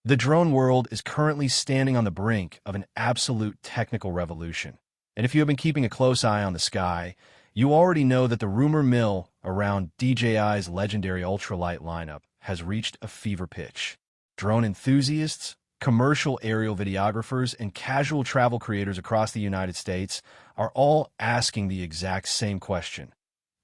The drone world is currently standing on the brink of an absolute technical revolution. And if you have been keeping a close eye on the sky, you already know that the rumor mill around DJI's legendary ultralight lineup has reached a fever pitch. Drone enthusiasts, commercial aerial videographers, and casual travel creators across the United States are all asking the exact same question.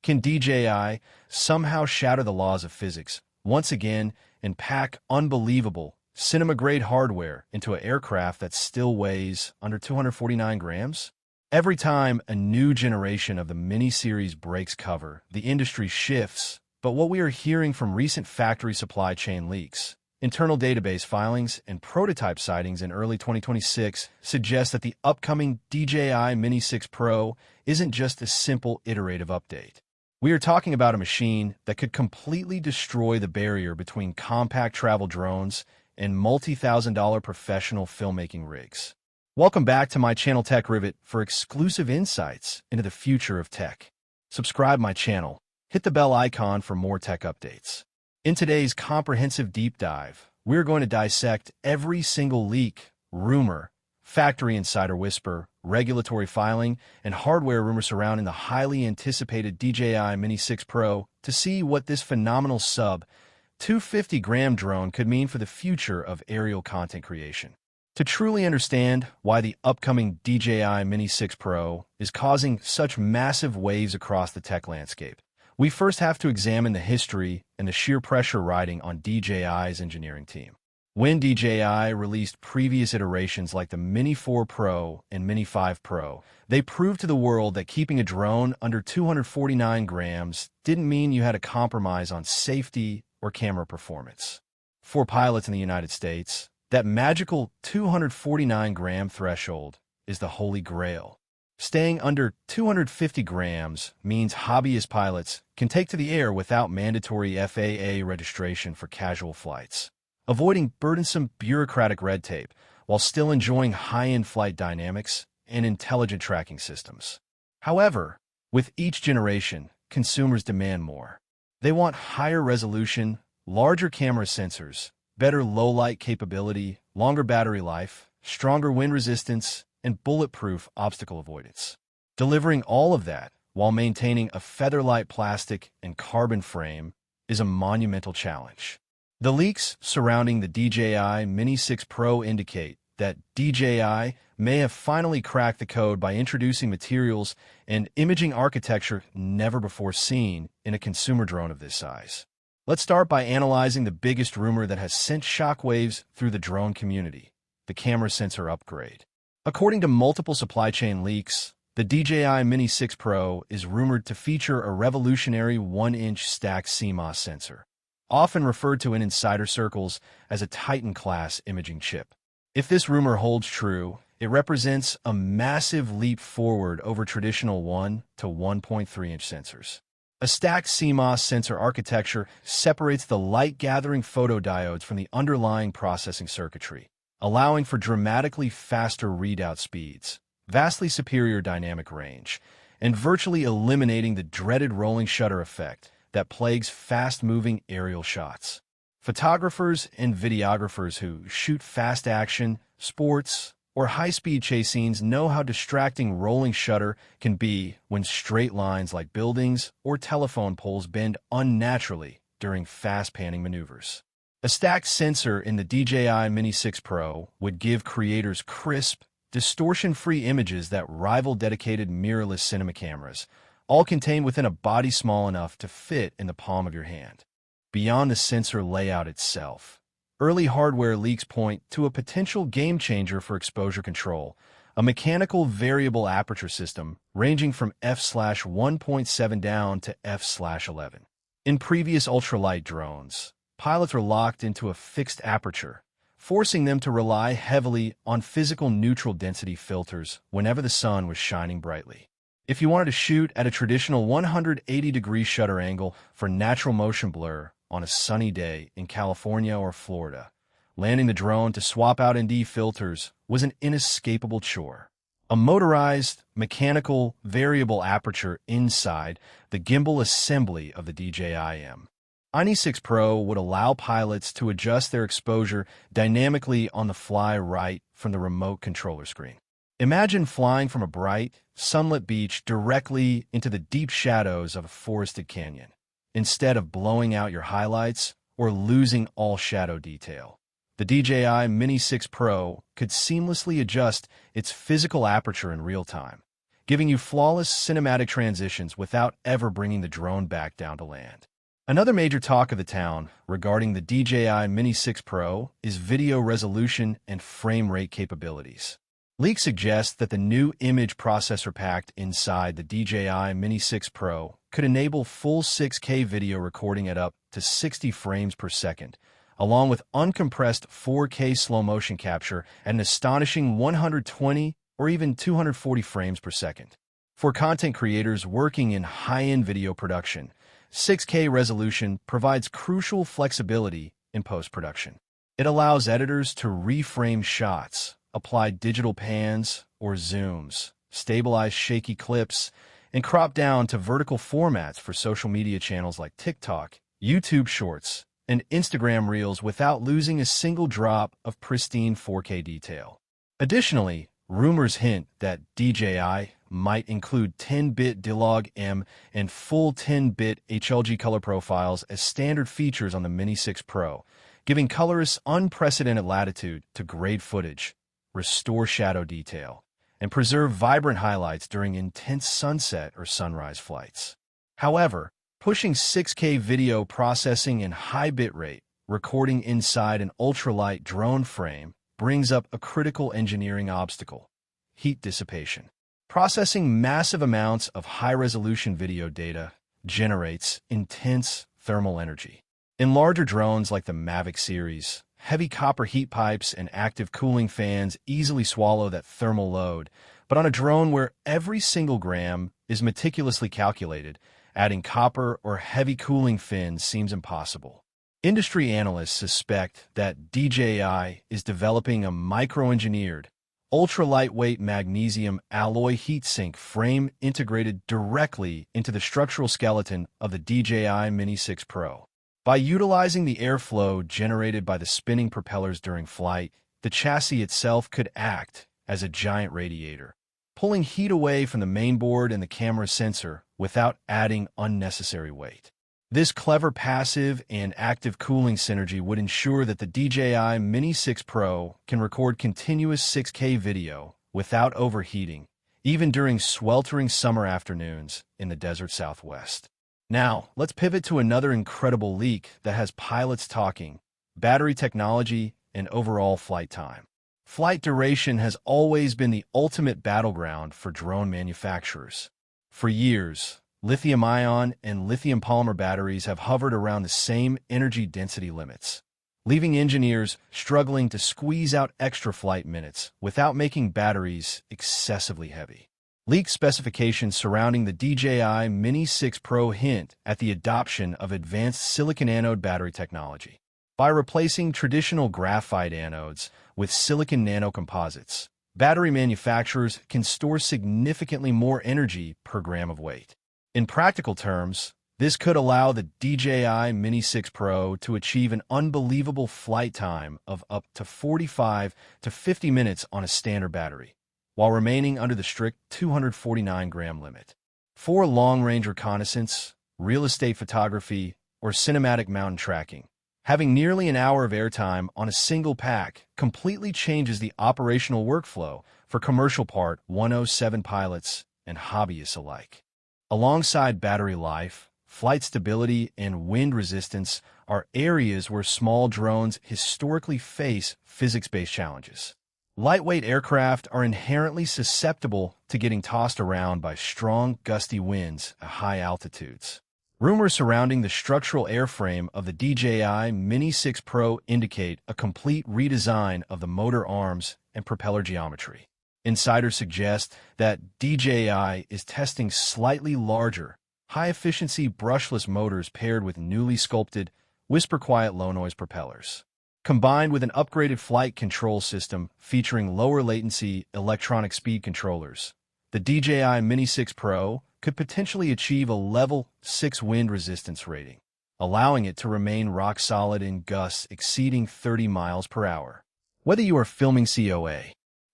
Can DJI somehow shatter the laws of physics once again and pack unbelievable cinema-grade hardware into an aircraft that still weighs under 249 grams? Every time a new generation of the Mini series breaks cover, the industry shifts, but what we are hearing from recent factory supply chain leaks, internal database filings, and prototype sightings in early 2026 suggest that the upcoming DJI Mini 6 Pro isn't just a simple iterative update. We are talking about a machine that could completely destroy the barrier between compact travel drones and multi-thousand-dollar professional filmmaking rigs. Welcome back to my channel Tech Rivet for exclusive insights into the future of tech. Subscribe my channel, hit the bell icon for more tech updates. In today's comprehensive deep dive, we're going to dissect every single leak, rumor, factory insider whisper, regulatory filing, and hardware rumor surrounding the highly anticipated DJI Mini 6 Pro to see what this phenomenal sub-250-gram drone could mean for the future of aerial content creation. To truly understand why the upcoming DJI Mini 6 Pro is causing such massive waves across the tech landscape, we first have to examine the history and the sheer pressure riding on DJI's engineering team. When DJI released previous iterations like the Mini 4 Pro and Mini 5 Pro, they proved to the world that keeping a drone under 249 grams didn't mean you had to compromise on safety or camera performance. For pilots in the United States, that magical 249-gram threshold is the holy grail. Staying under 250 grams means hobbyist pilots can take to the air without mandatory FAA registration for casual flights, avoiding burdensome bureaucratic red tape while still enjoying high-end flight dynamics and intelligent tracking systems. However, with each generation, consumers demand more. They want higher resolution, larger camera sensors, better low-light capability, longer battery life, stronger wind resistance, and bulletproof obstacle avoidance. Delivering all of that while maintaining a feather-light plastic and carbon frame is a monumental challenge. The leaks surrounding the DJI Mini 6 Pro indicate that DJI may have finally cracked the code by introducing materials and imaging architecture never before seen in a consumer drone of this size. Let's start by analyzing the biggest rumor that has sent shockwaves through the drone community: the camera sensor upgrade. According to multiple supply chain leaks, the DJI Mini 6 Pro is rumored to feature a revolutionary 1-inch stacked CMOS sensor, often referred to in insider circles as a Titan-class imaging chip. If this rumor holds true, it represents a massive leap forward over traditional 1 to 1.3-inch sensors. A stacked CMOS sensor architecture separates the light-gathering photodiodes from the underlying processing circuitry, allowing for dramatically faster readout speeds, vastly superior dynamic range, and virtually eliminating the dreaded rolling shutter effect that plagues fast-moving aerial shots. Photographers and videographers who shoot fast-action, sports, or high-speed chase scenes know how distracting rolling shutter can be when straight lines like buildings or telephone poles bend unnaturally during fast-panning maneuvers. A stacked sensor in the DJI Mini 6 Pro would give creators crisp, distortion-free images that rival dedicated mirrorless cinema cameras, all contained within a body small enough to fit in the palm of your hand. Beyond the sensor layout itself, early hardware leaks point to a potential game-changer for exposure control, a mechanical variable aperture system ranging from f/1.7 down to f/11. In previous ultralight drones, pilots were locked into a fixed aperture, forcing them to rely heavily on physical neutral density filters whenever the sun was shining brightly. If you wanted to shoot at a traditional 180-degree shutter angle for natural motion blur on a sunny day in California or Florida, landing the drone to swap out ND filters was an inescapable chore. A motorized, mechanical, variable aperture inside the gimbal assembly of the DJI-M Mini 6 Pro would allow pilots to adjust their exposure dynamically on the fly right from the remote controller screen. Imagine flying from a bright, sunlit beach directly into the deep shadows of a forested canyon, instead of blowing out your highlights or losing all shadow detail. The DJI Mini 6 Pro could seamlessly adjust its physical aperture in real time, giving you flawless cinematic transitions without ever bringing the drone back down to land. Another major talk of the town regarding the DJI Mini 6 Pro is video resolution and frame rate capabilities. Leaks suggest that the new image processor packed inside the DJI Mini 6 Pro could enable full 6K video recording at up to 60 frames per second, along with uncompressed 4K slow-motion capture at an astonishing 120 or even 240 frames per second. For content creators working in high-end video production, 6K resolution provides crucial flexibility in post-production. It allows editors to reframe shots, apply digital pans or zooms, stabilize shaky clips, and crop down to vertical formats for social media channels like TikTok, YouTube Shorts, and Instagram Reels without losing a single drop of pristine 4K detail. Additionally, rumors hint that DJI might include 10-bit Dilog M and full 10-bit HLG color profiles as standard features on the Mini 6 Pro, giving colorists unprecedented latitude to grade footage, restore shadow detail, and preserve vibrant highlights during intense sunset or sunrise flights. However, pushing 6K video processing and high bitrate recording inside an ultralight drone frame brings up a critical engineering obstacle: heat dissipation. Processing massive amounts of high-resolution video data generates intense thermal energy. In larger drones like the Mavic series, heavy copper heat pipes and active cooling fans easily swallow that thermal load, but on a drone where every single gram is meticulously calculated, adding copper or heavy cooling fins seems impossible. Industry analysts suspect that DJI is developing a micro-engineered, ultra-lightweight magnesium alloy heatsink frame integrated directly into the structural skeleton of the DJI Mini 6 Pro. By utilizing the airflow generated by the spinning propellers during flight, the chassis itself could act as a giant radiator, pulling heat away from the mainboard and the camera sensor without adding unnecessary weight. This clever passive and active cooling synergy would ensure that the DJI Mini 6 Pro can record continuous 6K video without overheating, even during sweltering summer afternoons in the desert Southwest. Now, let's pivot to another incredible leak that has pilots talking: battery technology and overall flight time. Flight duration has always been the ultimate battleground for drone manufacturers. For years, lithium-ion and lithium polymer batteries have hovered around the same energy density limits, leaving engineers struggling to squeeze out extra flight minutes without making batteries excessively heavy. Leaked specifications surrounding the DJI Mini 6 Pro hint at the adoption of advanced silicon anode battery technology. By replacing traditional graphite anodes with silicon nanocomposites, battery manufacturers can store significantly more energy per gram of weight. In practical terms, this could allow the DJI Mini 6 Pro to achieve an unbelievable flight time of up to 45 to 50 minutes on a standard battery, while remaining under the strict 249-gram limit. For long-range reconnaissance, real estate photography, or cinematic mountain tracking, having nearly an hour of airtime on a single pack completely changes the operational workflow for commercial Part 107 pilots and hobbyists alike. Alongside battery life, flight stability, and wind resistance are areas where small drones historically face physics-based challenges. Lightweight aircraft are inherently susceptible to getting tossed around by strong, gusty winds at high altitudes. Rumors surrounding the structural airframe of the DJI Mini 6 Pro indicate a complete redesign of the motor arms and propeller geometry. Insiders suggest that DJI is testing slightly larger, high-efficiency brushless motors paired with newly sculpted, whisper-quiet low-noise propellers. Combined with an upgraded flight control system featuring lower latency electronic speed controllers, the DJI Mini 6 Pro could potentially achieve a level 6 wind resistance rating, allowing it to remain rock solid in gusts exceeding 30 miles per hour. Whether you are filming COA,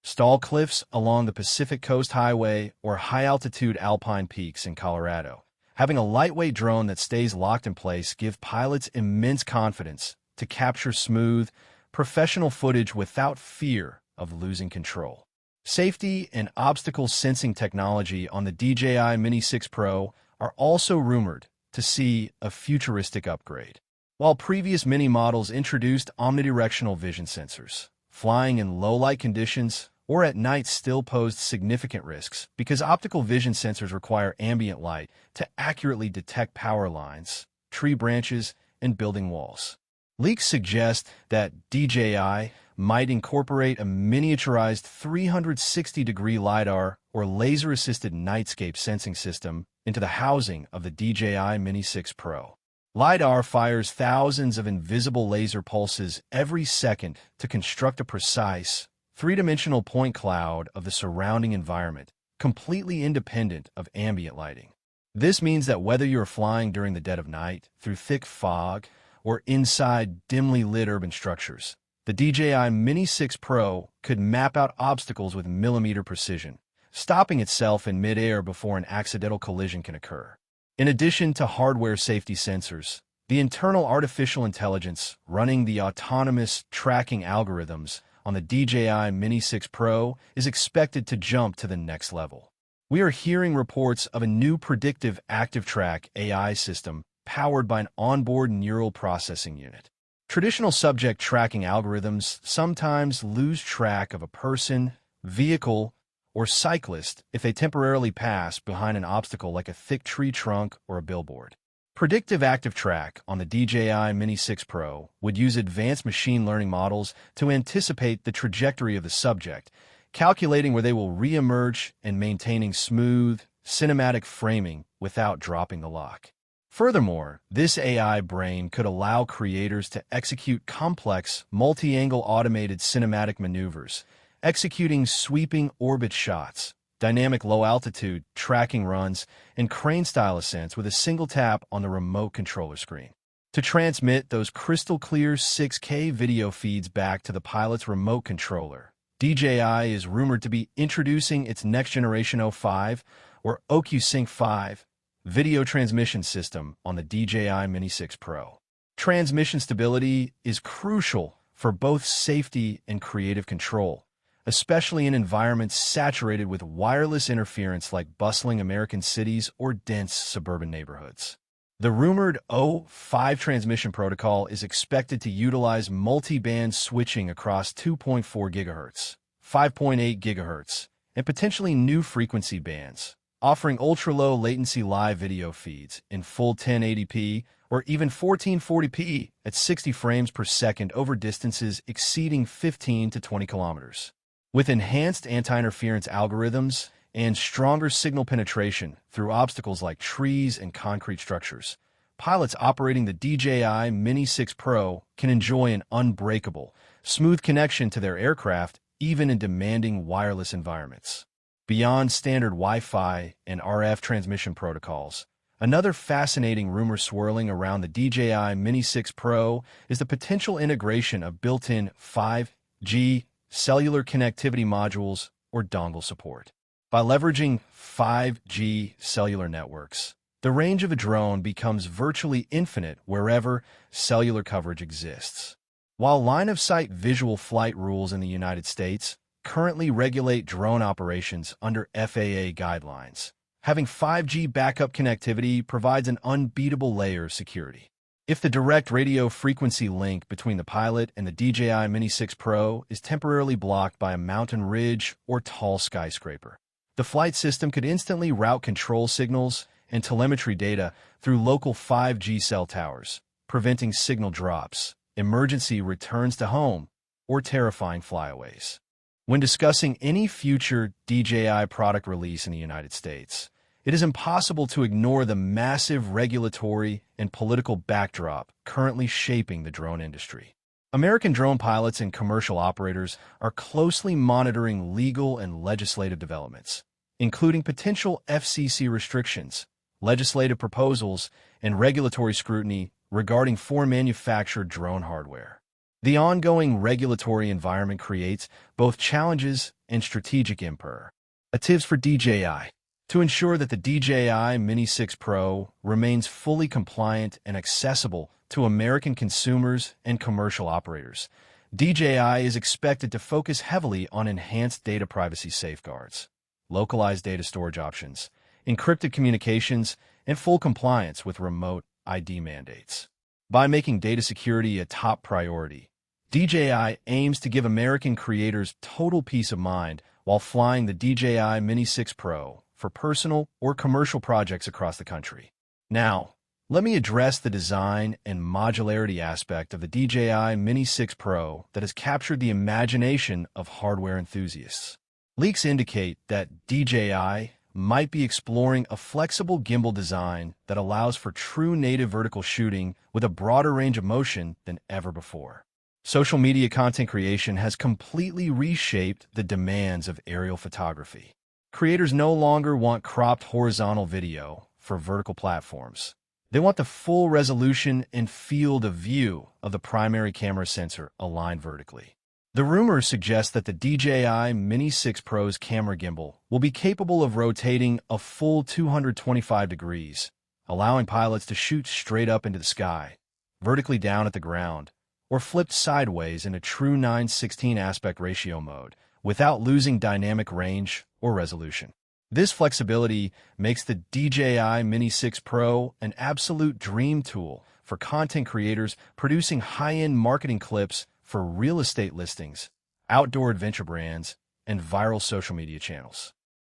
stall cliffs along the Pacific Coast Highway, or high-altitude alpine peaks in Colorado, having a lightweight drone that stays locked in place gives pilots immense confidence to capture smooth, professional footage without fear of losing control. Safety and obstacle sensing technology on the DJI Mini 6 Pro are also rumored to see a futuristic upgrade. While previous Mini models introduced omnidirectional vision sensors, flying in low-light conditions or at night still posed significant risks because optical vision sensors require ambient light to accurately detect power lines, tree branches, and building walls. Leaks suggest that DJI might incorporate a miniaturized 360-degree LiDAR or laser-assisted nightscape sensing system into the housing of the DJI Mini 6 Pro. LiDAR fires thousands of invisible laser pulses every second to construct a precise, three-dimensional point cloud of the surrounding environment, completely independent of ambient lighting. This means that whether you're flying during the dead of night, through thick fog, or inside dimly lit urban structures, the DJI Mini 6 Pro could map out obstacles with millimeter precision, stopping itself in midair before an accidental collision can occur. In addition to hardware safety sensors, the internal artificial intelligence running the autonomous tracking algorithms on the DJI Mini 6 Pro is expected to jump to the next level. We are hearing reports of a new predictive active track AI system powered by an onboard neural processing unit. Traditional subject tracking algorithms sometimes lose track of a person, vehicle, or cyclist if they temporarily pass behind an obstacle like a thick tree trunk or a billboard. Predictive Active Track on the DJI Mini 6 Pro would use advanced machine learning models to anticipate the trajectory of the subject, calculating where they will re-emerge and maintaining smooth, cinematic framing without dropping the lock. Furthermore, this AI brain could allow creators to execute complex, multi-angle automated cinematic maneuvers, executing sweeping orbit shots, dynamic low-altitude tracking runs, and crane-style ascents with a single tap on the remote controller screen. To transmit those crystal-clear 6K video feeds back to the pilot's remote controller, DJI is rumored to be introducing its next-generation O5, or OcuSync 5, video transmission system on the DJI Mini 6 Pro. Transmission stability is crucial for both safety and creative control, especially in environments saturated with wireless interference like bustling American cities or dense suburban neighborhoods. The rumored O5 transmission protocol is expected to utilize multi-band switching across 2.4 GHz, 5.8 GHz, and potentially new frequency bands, offering ultra-low latency live video feeds in full 1080p or even 1440p at 60 frames per second over distances exceeding 15 to 20 kilometers. With enhanced anti-interference algorithms and stronger signal penetration through obstacles like trees and concrete structures, pilots operating the DJI Mini 6 Pro can enjoy an unbreakable, smooth connection to their aircraft even in demanding wireless environments. Beyond standard Wi-Fi and RF transmission protocols, another fascinating rumor swirling around the DJI Mini 6 Pro is the potential integration of built-in 5G cellular connectivity modules or dongle support. By leveraging 5G cellular networks, the range of a drone becomes virtually infinite wherever cellular coverage exists. While line-of-sight visual flight rules in the United States currently regulate drone operations under FAA guidelines, having 5G backup connectivity provides an unbeatable layer of security. If the direct radio frequency link between the pilot and the DJI Mini 6 Pro is temporarily blocked by a mountain ridge or tall skyscraper, the flight system could instantly route control signals and telemetry data through local 5G cell towers, preventing signal drops, emergency returns to home, or terrifying flyaways. When discussing any future DJI product release in the United States, it is impossible to ignore the massive regulatory and political backdrop currently shaping the drone industry. American drone pilots and commercial operators are closely monitoring legal and legislative developments, including potential FCC restrictions, legislative proposals, and regulatory scrutiny regarding foreign manufactured drone hardware. The ongoing regulatory environment creates both challenges and strategic imperatives for DJI. To ensure that the DJI Mini 6 Pro remains fully compliant and accessible to American consumers and commercial operators, DJI is expected to focus heavily on enhanced data privacy safeguards, localized data storage options, encrypted communications, and full compliance with remote ID mandates. By making data security a top priority, DJI aims to give American creators total peace of mind while flying the DJI Mini 6 Pro for personal or commercial projects across the country. Now, let me address the design and modularity aspect of the DJI Mini 6 Pro that has captured the imagination of hardware enthusiasts. Leaks indicate that DJI might be exploring a flexible gimbal design that allows for true native vertical shooting with a broader range of motion than ever before. Social media content creation has completely reshaped the demands of aerial photography. Creators no longer want cropped horizontal video for vertical platforms. They want the full resolution and field of view of the primary camera sensor aligned vertically. The rumors suggest that the DJI Mini 6 Pro's camera gimbal will be capable of rotating a full 225 degrees, allowing pilots to shoot straight up into the sky, vertically down at the ground, or flipped sideways in a true 9:16 aspect ratio mode without losing dynamic range or resolution. This flexibility makes the DJI Mini 6 Pro an absolute dream tool for content creators producing high-end marketing clips for real estate listings, outdoor adventure brands, and viral social media channels.